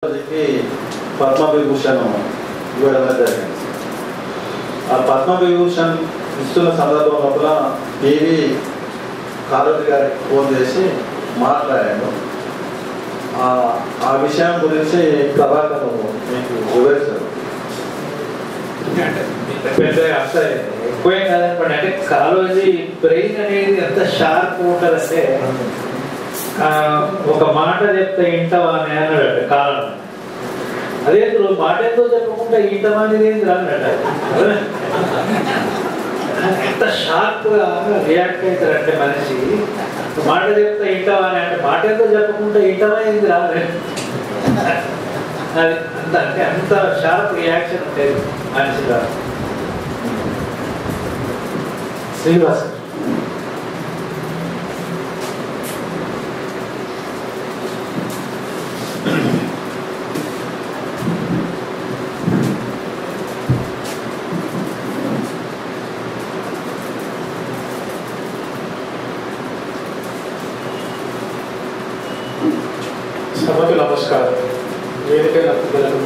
పద్మవిభూషణ్ ఇవ్వడం జరిగింది. ఆ పద్మవిభూషణ్ ఇస్తున్న సందర్భం లోపల పివి కాళోజీ గారికి ఫోన్ చేసి మాట్లాడాను. ఆ విషయం గురించి ప్రభాకర్ మీకు వివరిస్తారు. ఎక్కువేం కాదనుకోండి, అంటే కాళోజీ బ్రెయిన్ అనేది ఎంత షార్ప్ ఉంటుందంటే ఒక మాట చెప్తే ఇంటవా అని అన్నాడు కాలం. అదే మాట ఎంతో చెప్పకుండా ఇంటవా అనేది ఏంది రాన్నట. ఎంత షార్ప్ గా రియాక్ట్ అవుతారంటే మనిషి. మాట చెప్తే ఇంటవా అని అంటే మాట ఎంతో చెప్పకుండా ఇంటవా ఏంది రాదు. అది అంత అంటే అంత షార్ప్ రియాక్షన్ ఉంటుంది మనిషిలో. శ్రీనివాస్ సభకు నమస్కారం. వేదిక పెద్దలకు